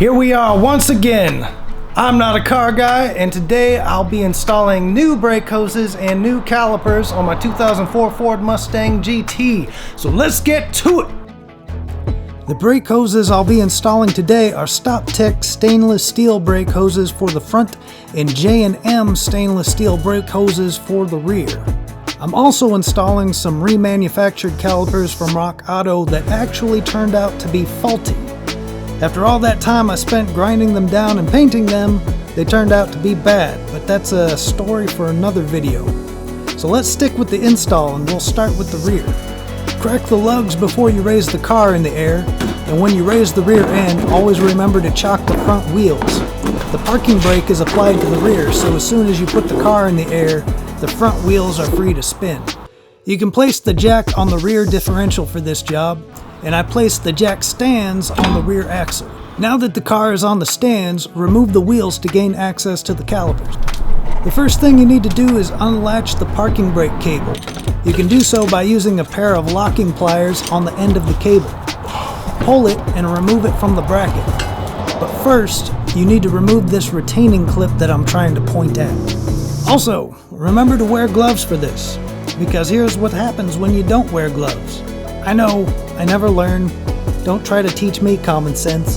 Here we are once again. I'm not a car guy, and today I'll be installing new brake hoses and new calipers on my 2004 Ford Mustang GT. So let's get to it. The brake hoses I'll be installing today are StopTech stainless steel brake hoses for the front and J&M stainless steel brake hoses for the rear. I'm also installing some remanufactured calipers from Rock Auto that actually turned out to be faulty. After all that time I spent grinding them down and painting them, they turned out to be bad, but that's a story for another video. So let's stick with the install and we'll start with the rear. Crack the lugs before you raise the car in the air, and when you raise the rear end, always remember to chock the front wheels. The parking brake is applied to the rear, so as soon as you put the car in the air, the front wheels are free to spin. You can place the jack on the rear differential for this job, and I placed the jack stands on the rear axle. Now that the car is on the stands, remove the wheels to gain access to the calipers. The first thing you need to do is unlatch the parking brake cable. You can do so by using a pair of locking pliers on the end of the cable. Pull it and remove it from the bracket. But first, you need to remove this retaining clip that I'm trying to point at. Also, remember to wear gloves for this, because here's what happens when you don't wear gloves. I know, I never learn. Don't try to teach me common sense.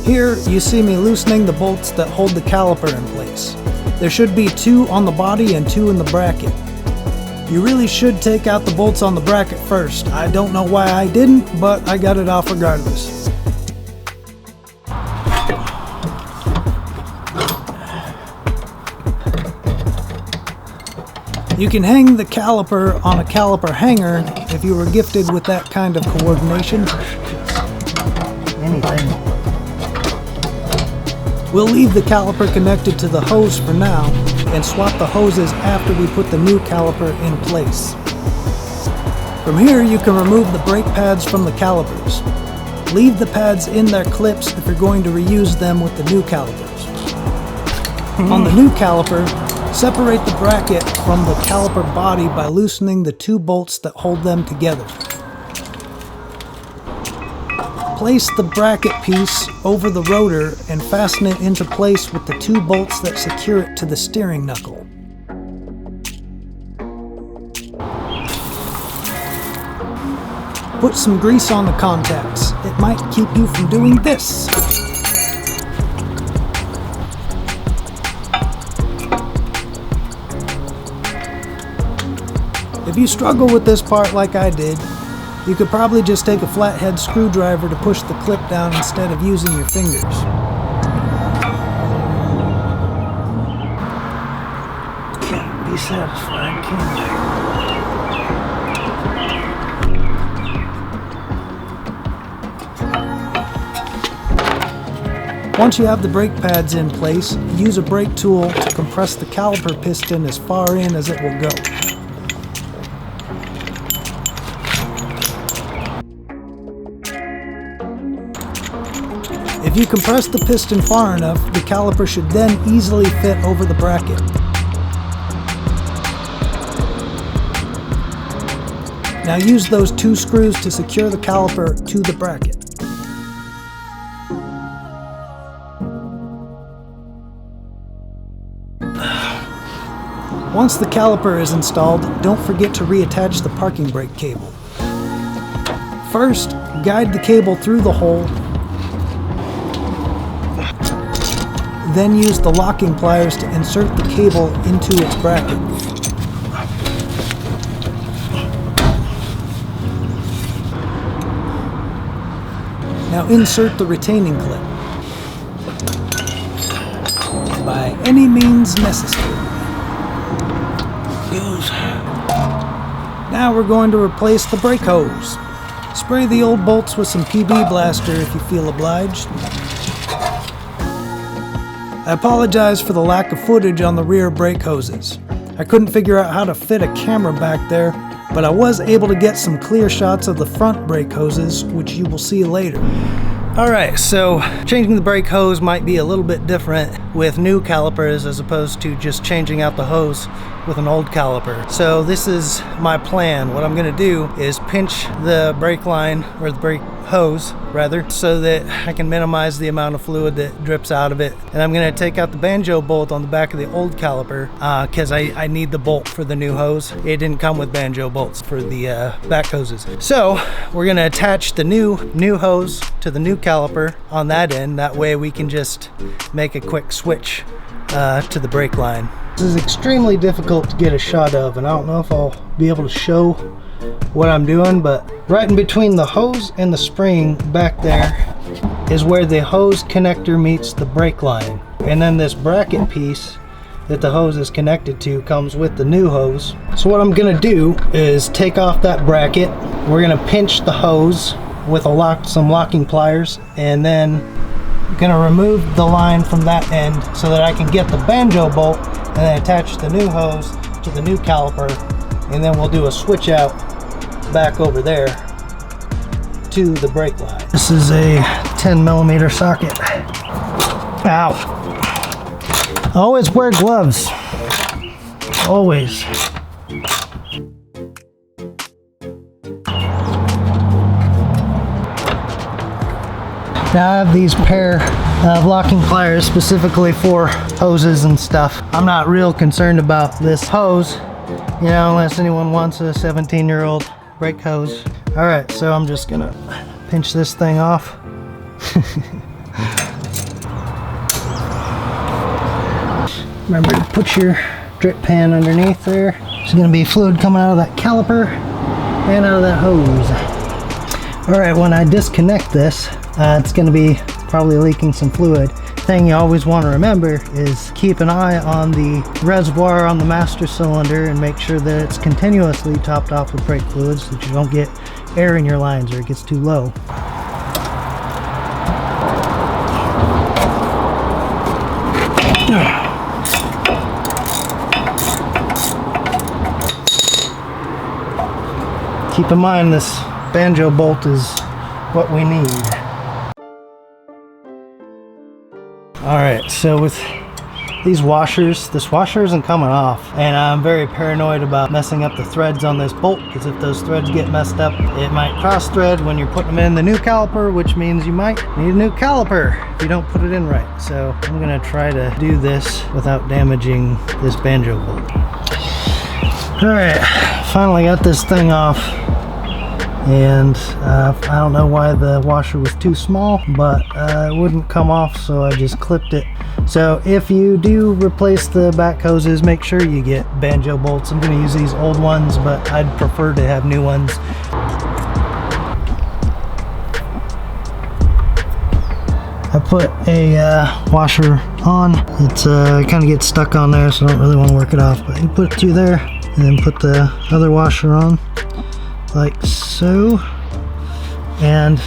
Here, you see me loosening the bolts that hold the caliper in place. There should be 2 on the body and 2 in the bracket. You really should take out the bolts on the bracket first. I don't know why I didn't, but I got it off regardless. You can hang the caliper on a caliper hanger if you were gifted with that kind of coordination. Anything. We'll leave the caliper connected to the hose for now and swap the hoses after we put the new caliper in place. From here you can remove the brake pads from the calipers. Leave the pads in their clips if you're going to reuse them with the new calipers. On the new caliper, separate the bracket from the caliper body by loosening the 2 bolts that hold them together. Place the bracket piece over the rotor and fasten it into place with the 2 bolts that secure it to the steering knuckle. Put some grease on the contacts. It might keep you from doing this. If you struggle with this part like I did, you could probably just take a flathead screwdriver to push the clip down instead of using your fingers. Can't be satisfied, can I? Once you have the brake pads in place, use a brake tool to compress the caliper piston as far in as it will go. If you compress the piston far enough, the caliper should then easily fit over the bracket. Now use those 2 screws to secure the caliper to the bracket. Once the caliper is installed, don't forget to reattach the parking brake cable. First, guide the cable through the hole, then use the locking pliers to insert the cable into its bracket. Now insert the retaining clip by any means necessary. Now we're going to replace the brake hose. Spray the old bolts with some PB Blaster if you feel obliged. I apologize for the lack of footage on the rear brake hoses. I couldn't figure out how to fit a camera back there, but I was able to get some clear shots of the front brake hoses, which you will see later. Alright, so changing the brake hose might be a little bit different with new calipers as opposed to just changing out the hose with an old caliper. So this is my plan. What I'm going to do is pinch the brake line or the brake hose rather, so that I can minimize the amount of fluid that drips out of it. And I'm gonna take out the banjo bolt on the back of the old caliper because I need the bolt for the new hose. It didn't come with banjo bolts for the back hoses. So we're gonna attach the new hose to the new caliper on that end. That way we can just make a quick switch to the brake line. This is extremely difficult to get a shot of, and I don't know if I'll be able to show what I'm doing, but right in between the hose and the spring back there is where the hose connector meets the brake line. And then this bracket piece that the hose is connected to comes with the new hose. So what I'm gonna do is take off that bracket. We're gonna pinch the hose with some locking pliers, and then I'm gonna remove the line from that end so that I can get the banjo bolt and then attach the new hose to the new caliper, and then we'll do a switch out back over there to the brake line. This is a 10mm socket. Ow. Always wear gloves. Always. Now I have these pair of locking pliers specifically for hoses and stuff. I'm not real concerned about this hose, you know, unless anyone wants a 17-year-old brake hose. All right, so I'm just gonna pinch this thing off. Remember to put your drip pan underneath there. There's gonna be fluid coming out of that caliper and out of that hose. All right, when I disconnect this, it's going to be probably leaking some fluid. Thing you always want to remember is keep an eye on the reservoir on the master cylinder and make sure that it's continuously topped off with brake fluid so that you don't get air in your lines or it gets too low. Keep in mind this banjo bolt is what we need. Alright, so with these washers, this washer isn't coming off, and I'm very paranoid about messing up the threads on this bolt, because if those threads get messed up, it might cross thread when you're putting them in the new caliper, which means you might need a new caliper if you don't put it in right. So I'm gonna try to do this without damaging this banjo bolt. Alright, finally got this thing off. And I don't know why the washer was too small, but it wouldn't come off, so I just clipped it. So if you do replace the back hoses, make sure you get banjo bolts. I'm going to use these old ones, but I'd prefer to have new ones. I put a washer on. It's kind of gets stuck on there, so I don't really want to work it off, but you put it through there and then put the other washer on like so, and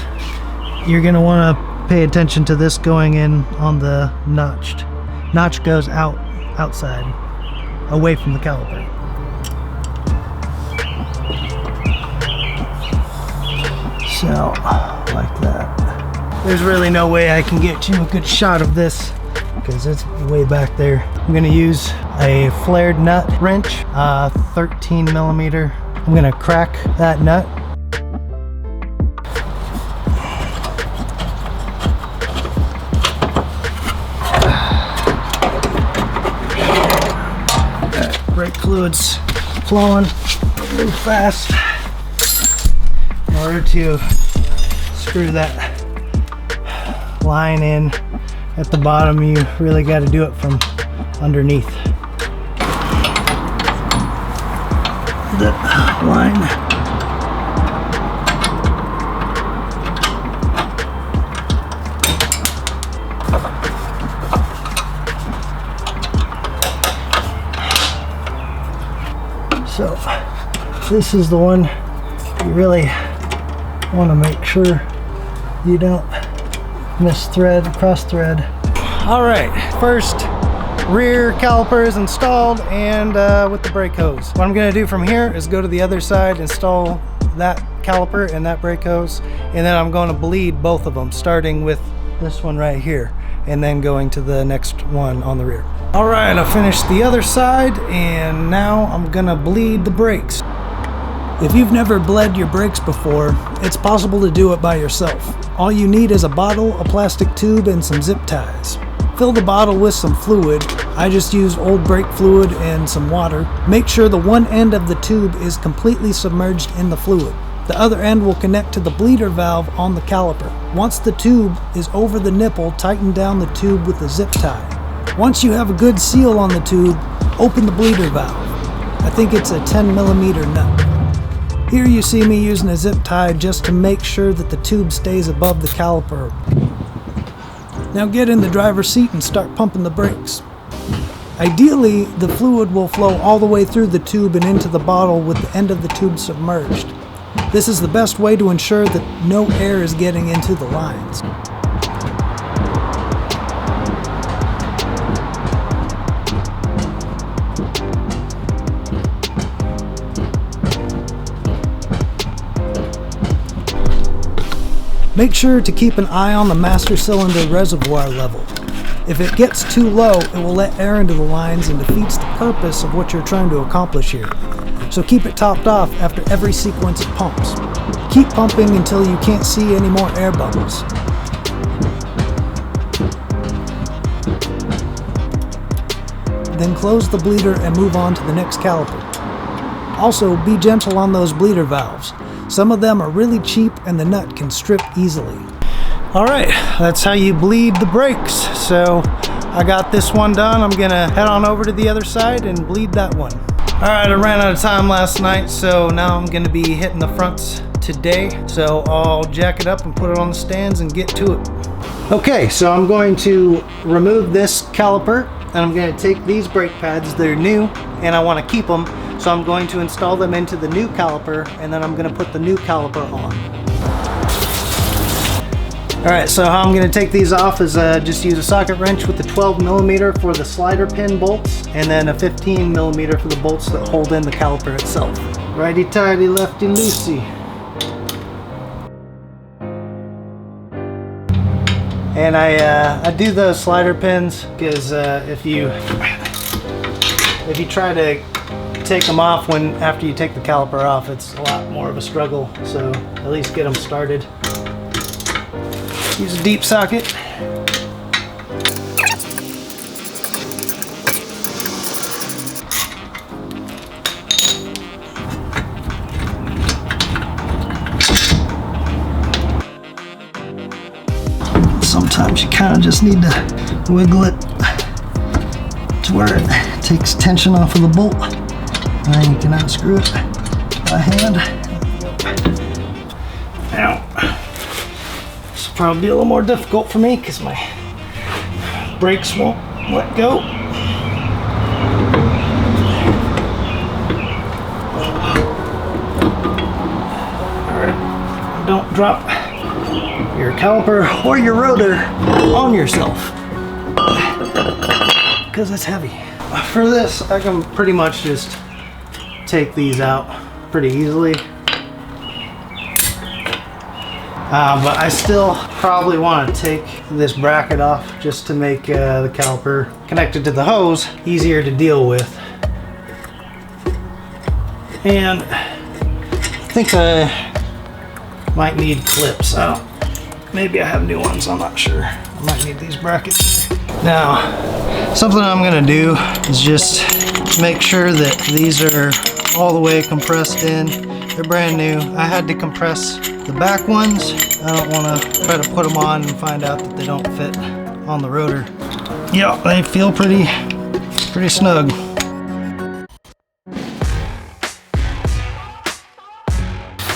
you're going to want to pay attention to this going in on the notch goes outside away from the caliper. So like that. There's really no way I can get you a good shot of this because it's way back there. I'm going to use a flared nut wrench, 13mm. I'm gonna crack that nut. Brake fluid's flowing really fast. In order to screw that line in at the bottom, you really got to do it from underneath the line. So this is the one you really want to make sure you don't miss thread, cross thread. All right, first rear caliper is installed, and with the brake hose. What I'm going to do from here is go to the other side, install that caliper and that brake hose, and then I'm going to bleed both of them, starting with this one right here and then going to the next one on the rear. All right, I finished the other side, and now I'm gonna bleed the brakes. If you've never bled your brakes before, it's possible to do it by yourself. All you need is a bottle, a plastic tube, and some zip ties. Fill the bottle with some fluid. I just used old brake fluid and some water. Make sure the one end of the tube is completely submerged in the fluid. The other end will connect to the bleeder valve on the caliper. Once the tube is over the nipple, tighten down the tube with a zip tie. Once you have a good seal on the tube, open the bleeder valve. I think it's a 10mm nut. Here you see me using a zip tie just to make sure that the tube stays above the caliper. Now get in the driver's seat and start pumping the brakes. Ideally, the fluid will flow all the way through the tube and into the bottle with the end of the tube submerged. This is the best way to ensure that no air is getting into the lines. Make sure to keep an eye on the master cylinder reservoir level. If it gets too low, it will let air into the lines and defeats the purpose of what you're trying to accomplish here. So keep it topped off after every sequence of pumps. Keep pumping until you can't see any more air bubbles. Then close the bleeder and move on to the next caliper. Also, be gentle on those bleeder valves. Some of them are really cheap and the nut can strip easily. Alright, that's how you bleed the brakes. So I got this one done. I'm gonna head on over to the other side and bleed that one. Alright, I ran out of time last night, so now I'm gonna be hitting the fronts today. So I'll jack it up and put it on the stands and get to it. Okay, so I'm going to remove this caliper and I'm going to take these brake pads. They're new and I want to keep them. So I'm going to install them into the new caliper and then I'm going to put the new caliper on. Alright, so how I'm going to take these off is just use a socket wrench with the 12mm for the slider pin bolts and then a 15mm for the bolts that hold in the caliper itself. Righty tighty, lefty loosey. And I do those slider pins because if you try to take them off after you take the caliper off, it's a lot more of a struggle. So at least get them started. Use a deep socket. Sometimes you kind of just need to wiggle it to where it takes tension off of the bolt. And then you can unscrew it by hand. Ow. This will probably be a little more difficult for me because my brakes won't let go. Alright, don't drop your caliper or your rotor on yourself because it's heavy. For this, I can pretty much just take these out pretty easily. But I still probably want to take this bracket off just to make the caliper connected to the hose easier to deal with. And I think I might need clips. Maybe I have new ones, I'm not sure. I might need these brackets. Now, something I'm gonna do is just make sure that these are all the way compressed in. They're brand new. I had to compress the back ones. I don't wanna try to put them on and find out that they don't fit on the rotor. Yeah, they feel pretty snug.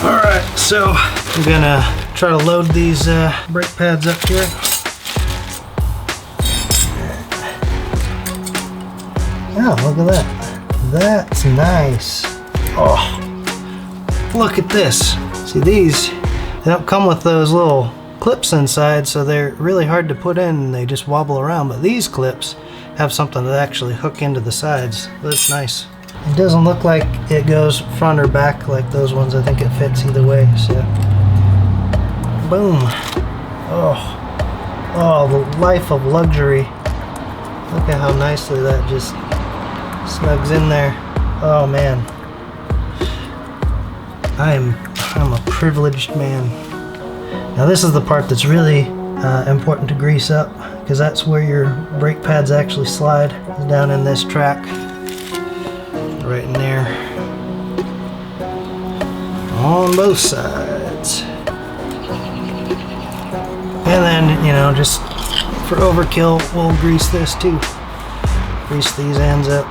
All right, so I'm gonna try to load these brake pads up here. Oh, look at that. That's nice. Oh, look at this. See, these, they don't come with those little clips inside, so they're really hard to put in and they just wobble around. But these clips have something that actually hook into the sides. That's nice. It doesn't look like it goes front or back like those ones. I think it fits either way, so. Boom. Oh, the life of luxury. Look at how nicely that just snugs in there. Oh man. I'm a privileged man. Now this is the part that's really important to grease up, because that's where your brake pads actually slide, down in this track, right in there, on both sides. And then, you know, just for overkill, we'll grease this too. Grease these ends up.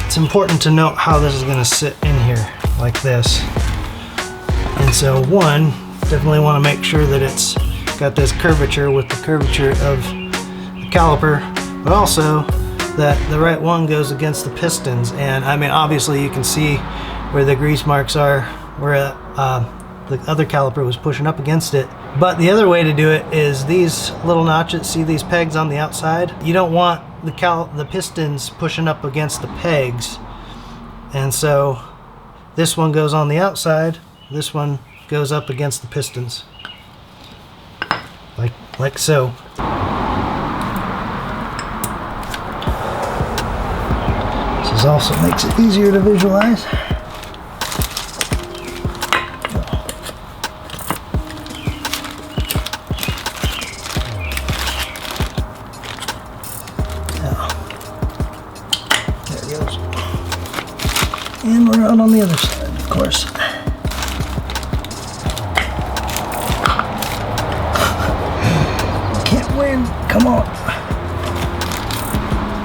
It's important to note how this is going to sit in here, like this. And so one, definitely want to make sure that it's got this curvature with the curvature of the caliper, but also that the right one goes against the pistons. And I mean, obviously you can see where the grease marks are, where the other caliper was pushing up against it. But the other way to do it is these little notches, see these pegs on the outside? You don't want the pistons pushing up against the pegs. And so this one goes on the outside, this one goes up against the pistons. Like so. This also makes it easier to visualize. And we're out on the other side, of course. Can't win. Come on.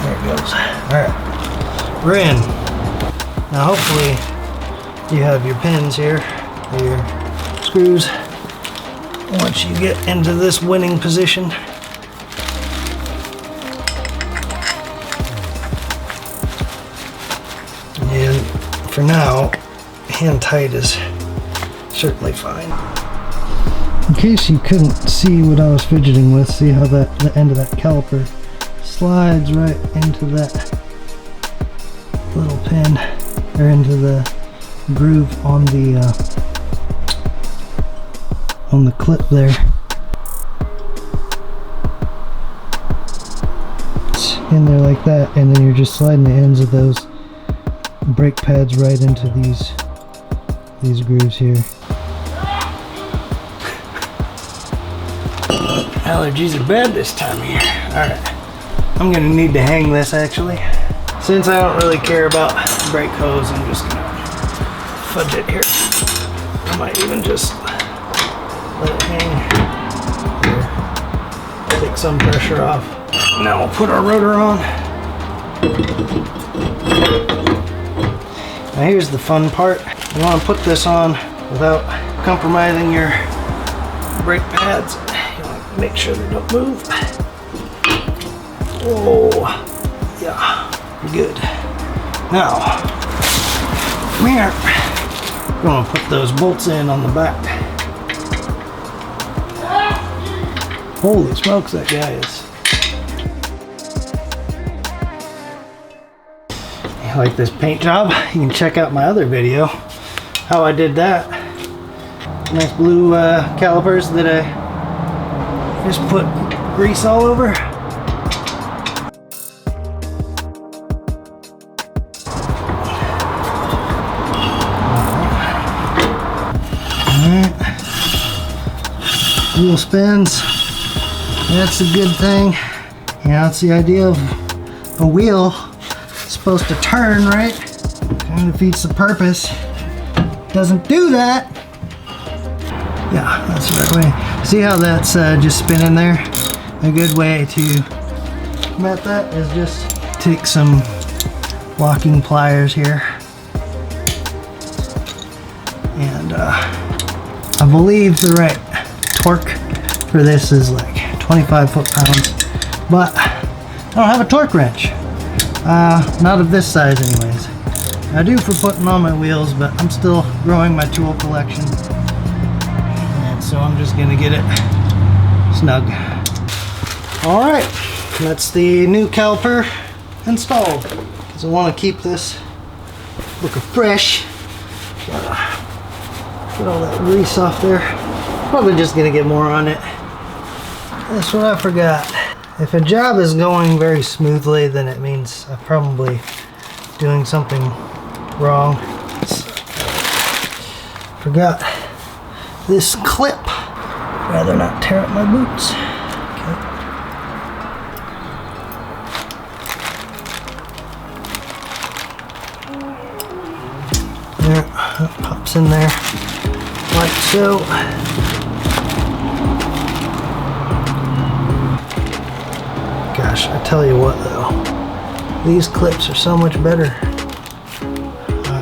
There it goes. Alright. We're in. Now hopefully you have your pins here, or your screws, once you get into this winning position. And for now, hand tight is certainly fine. In case you couldn't see what I was fidgeting with, see how the end of that caliper slides right into that little pin, or into the groove on the clip there. It's in there like that, and then you're just sliding the ends of those brake pads right into these grooves here. Allergies are bad this time of year. Alright, I'm gonna need to hang this actually. Since I don't really care about brake hose, I'm just gonna fudge it here. I might even just let it hang here. Take some pressure off. Now we'll put our rotor on. Now here's the fun part. You want to put this on without compromising your brake pads. You want to make sure they don't move. Oh, yeah, good. Now, come here. We're going to put those bolts in on the back. Holy smokes, that guy is. Like this paint job, you can check out my other video how I did that. Nice blue calipers that I just put grease all over. Alright, wheel spins. That's a good thing. Yeah, that's the idea of a wheel. Supposed to turn, right? Kind of defeats the purpose. Doesn't do that. Yeah, that's the right way. See how that's just spinning there? A good way to combat that is just take some locking pliers here. And I believe the right torque for this is like 25 foot-pounds. But I don't have a torque wrench. Not of this size anyways. I do for putting on my wheels, but I'm still growing my tool collection. And so I'm just gonna get it snug. Alright, that's the new caliper installed. Because I want to keep this looking fresh. Get all that grease off there. Probably just gonna get more on it. That's what I forgot. If a job is going very smoothly, then it means I'm probably doing something wrong. So Forgot this clip. Rather not tear up my boots. Okay. There, that pops in there like so. Gosh, I tell you what though, these clips are so much better.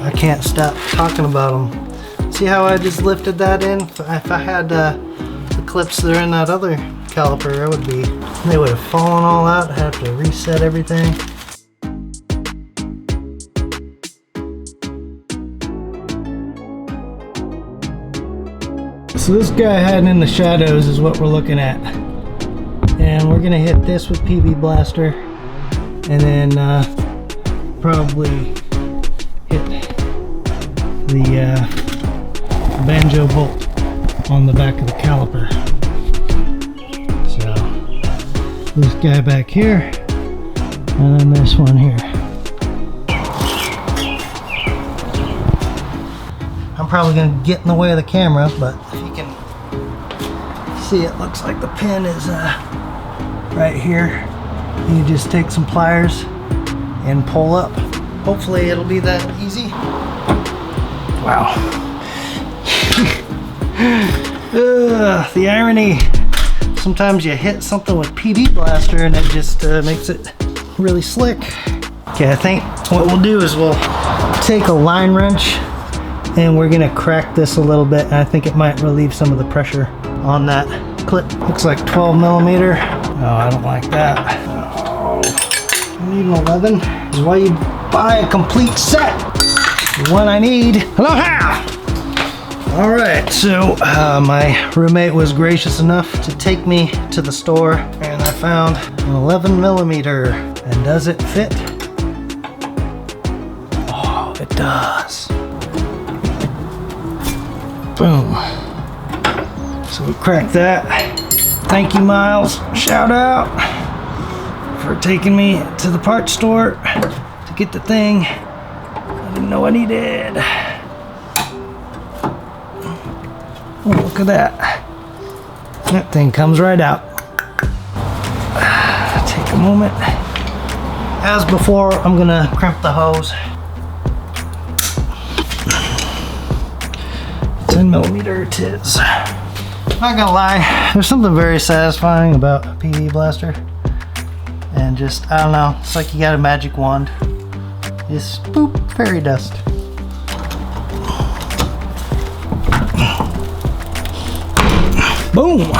I can't stop talking about them. See how I just lifted that in? If I had the clips that are in that other caliper, they would have fallen all out. I'd have to reset everything. So this guy hiding in the shadows is what we're looking at. And we're gonna hit this with PB Blaster, and then probably hit the banjo bolt on the back of the caliper. So this guy back here, and then this one here. I'm probably gonna get in the way of the camera, but if you can see, it looks like the pin is right here. You just take some pliers and pull up. Hopefully it'll be that easy. Wow. The irony, sometimes you hit something with PB Blaster and it just makes it really slick. Okay, I think what we'll do is we'll take a line wrench and we're gonna crack this a little bit, and I think it might relieve some of the pressure on that clip. Looks like 12 millimeter. Oh, I don't like that. Oh, I need an 11. This is why you buy a complete set. The one I need. Aloha! All right, so my roommate was gracious enough to take me to the store, and I found an 11 millimeter. And does it fit? Oh, it does. Boom. So we cracked that. Thank you, Miles. Shout out for taking me to the parts store to get the thing I didn't know I needed. Oh, look at that. That thing comes right out. Take a moment. As before, I'm gonna crimp the hose. 10 millimeter it is. Not gonna lie, there's something very satisfying about a PB Blaster. And just, I don't know, it's like you got a magic wand. Just boop, fairy dust. Boom!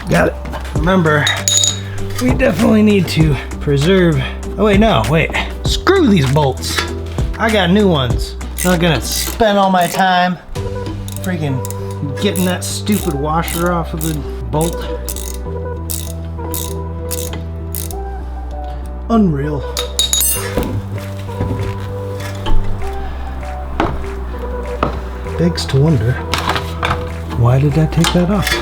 Got it. Remember, we definitely need to preserve. Oh wait, no, wait. Screw these bolts. I got new ones. I'm not gonna spend all my time freaking getting that stupid washer off of the bolt. Unreal. Begs to wonder, why did I take that off?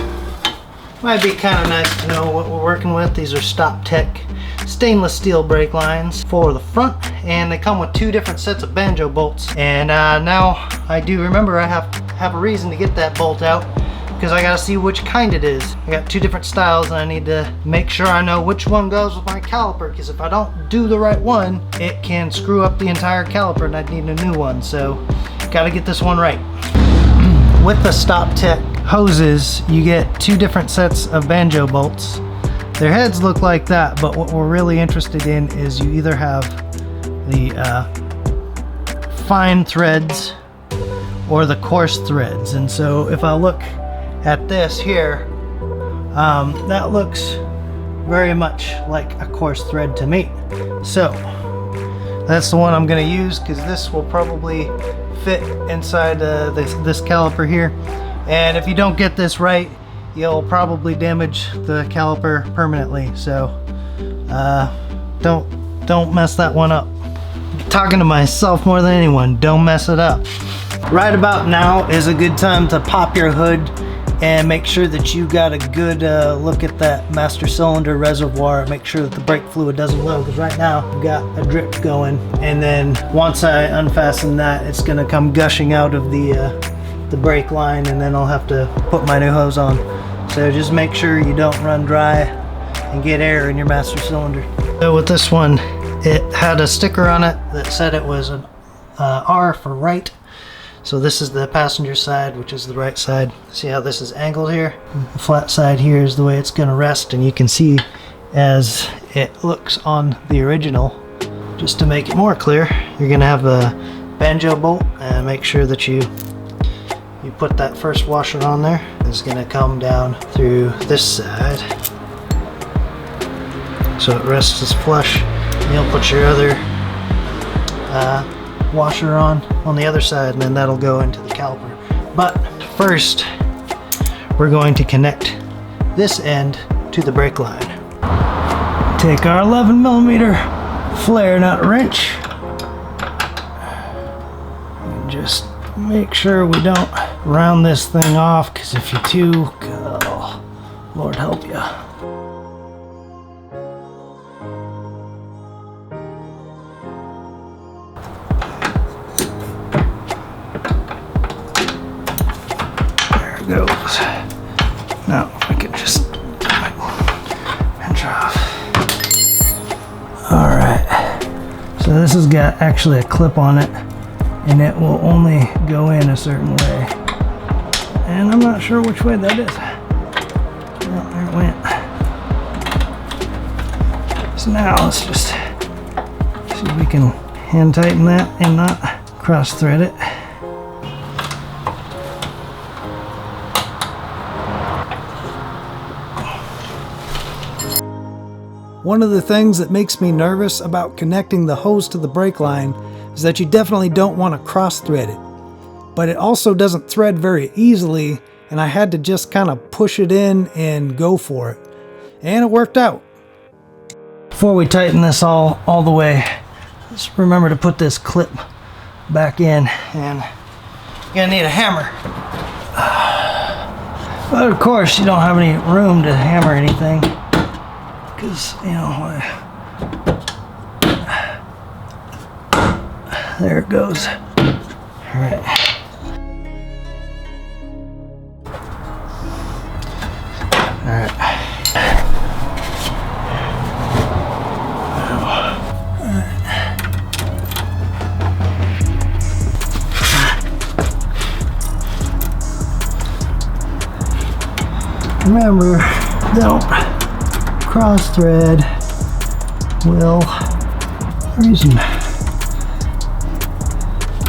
Might be kind of nice to know what we're working with. These are StopTech stainless steel brake lines for the front, and they come with two different sets of banjo bolts. And now I do remember I have a reason to get that bolt out, because I gotta see which kind it is. I got two different styles and I need to make sure I know which one goes with my caliper, because if I don't do the right one, it can screw up the entire caliper and I'd need a new one. So gotta get this one right. With the StopTech hoses, you get two different sets of banjo bolts. Their heads look like that, but what we're really interested in is you either have the fine threads or the coarse threads. And so if I look at this here, that looks very much like a coarse thread to me. So that's the one I'm going to use, because this will probably fit inside this caliper here. And if you don't get this right, you'll probably damage the caliper permanently. So don't mess that one up. I'm talking to myself more than anyone, don't mess it up. Right about now is a good time to pop your hood and make sure that you got a good look at that master cylinder reservoir. Make sure that the brake fluid doesn't low, because right now we've got a drip going, and then once I unfasten that, it's gonna come gushing out of the the brake line, and then I'll have to put my new hose on. So just make sure you don't run dry and get air in your master cylinder. So with this one, it had a sticker on it that said it was an R for right. So this is the passenger side, which is the right side. See how this is angled here? The flat side here is the way it's gonna rest, and you can see as it looks on the original. Just to make it more clear, you're gonna have a banjo bolt, and make sure that you put that first washer on there. It's gonna come down through this side, so it rests as flush. You'll put your other washer on the other side, and then that'll go into the caliper. But first, we're going to connect this end to the brake line. Take our 11mm flare nut wrench and just make sure we don't round this thing off, because if you do, oh, Lord help you. Goes. Now I can just pinch off. Alright, so this has got actually a clip on it, and it will only go in a certain way, and I'm not sure which way that is. Oh, there it went. So now let's just see if we can hand tighten that and not cross thread it. One of the things that makes me nervous about connecting the hose to the brake line is that you definitely don't want to cross thread it. But it also doesn't thread very easily, and I had to just kind of push it in and go for it. And it worked out. Before we tighten this all the way, just remember to put this clip back in, and you're gonna need a hammer. But of course you don't have any room to hammer anything, because, you know, there it goes. All right. All right. Remember, don't cross thread will reason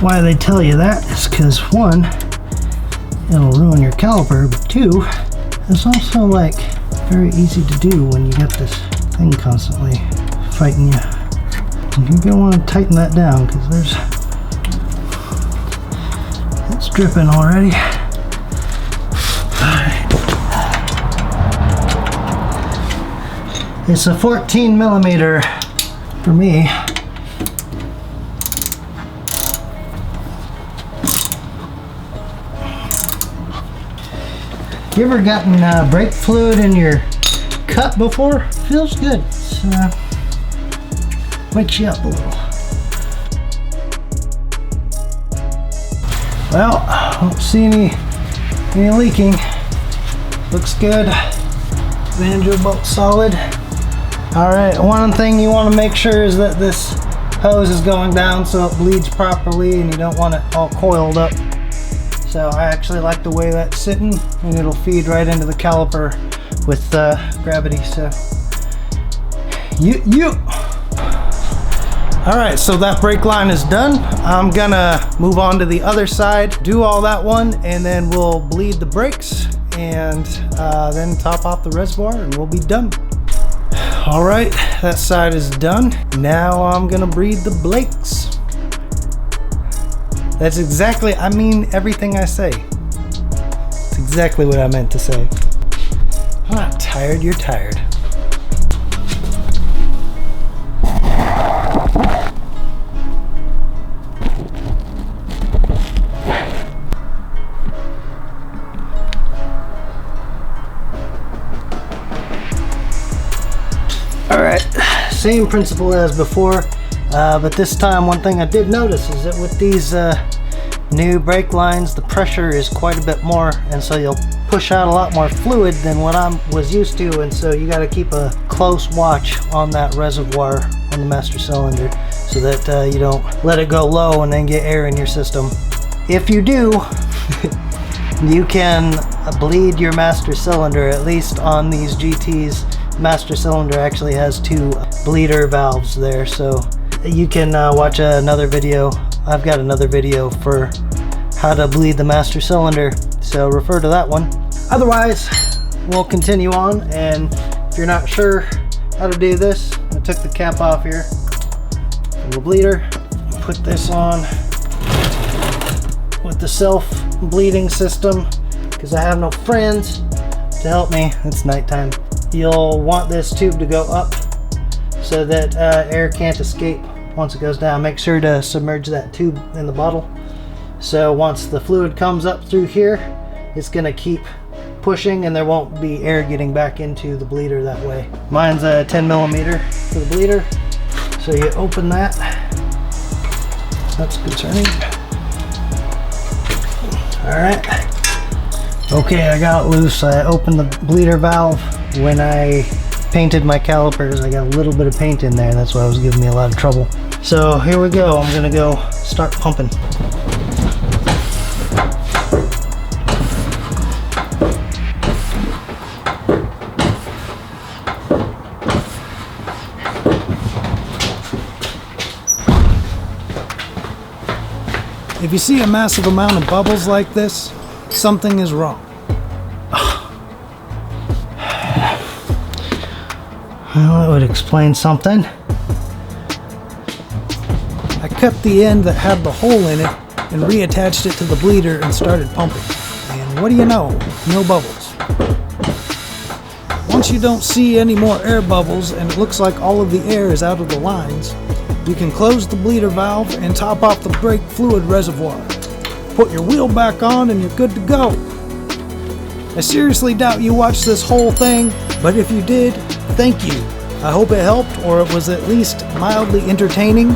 why they tell you that is because, one, it'll ruin your caliper, but two, it's also like very easy to do when you got this thing constantly fighting you. And you're gonna want to tighten that down because it's dripping already. It's a 14mm for me. You ever gotten brake fluid in your cut before? Feels good. Wakes you up a little. Well, I don't see any leaking. Looks good. Banjo bolt solid. Alright, one thing you want to make sure is that this hose is going down so it bleeds properly, and you don't want it all coiled up. So I actually like the way that's sitting, and it'll feed right into the caliper with gravity. So Alright, so that brake line is done. I'm gonna move on to the other side, do all that one, and then we'll bleed the brakes, and then top off the reservoir, and we'll be done. Alright, that side is done. Now I'm gonna bleed the brakes. That's exactly, I mean everything I say. It's exactly what I meant to say. I'm not tired, you're tired. Alright, same principle as before, but this time one thing I did notice is that with these new brake lines, the pressure is quite a bit more, and so you'll push out a lot more fluid than what I was used to, and so you got to keep a close watch on that reservoir on the master cylinder so that you don't let it go low and then get air in your system. If you do, you can bleed your master cylinder. At least on these GTs, master cylinder actually has 2 bleeder valves there, so you can watch another video. I've got another video for how to bleed the master cylinder, so refer to that one. Otherwise, we'll continue on, and if you're not sure how to do this, I took the cap off here from the bleeder, put this on with the self-bleeding system because I have no friends to help me. It's nighttime. You'll want this tube to go up so that air can't escape once it goes down. Make sure to submerge that tube in the bottle. So once the fluid comes up through here, it's gonna keep pushing and there won't be air getting back into the bleeder that way. Mine's a 10 millimeter for the bleeder. So you open that. That's concerning. All right. Okay, I got it loose. I opened the bleeder valve. When I painted my calipers, I got a little bit of paint in there. That's why it was giving me a lot of trouble. So here we go. I'm gonna go start pumping. If you see a massive amount of bubbles like this, something is wrong. Well, that would explain something. I cut the end that had the hole in it and reattached it to the bleeder and started pumping. And what do you know? No bubbles. Once you don't see any more air bubbles and it looks like all of the air is out of the lines, you can close the bleeder valve and top off the brake fluid reservoir. Put your wheel back on and you're good to go. I seriously doubt you watched this whole thing, but if you did, thank you. I hope it helped, or it was at least mildly entertaining.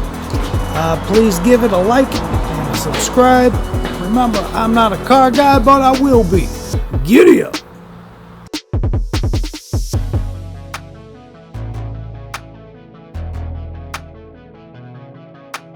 Please give it a like and subscribe. Remember, I'm not a car guy, but I will be. Giddy up!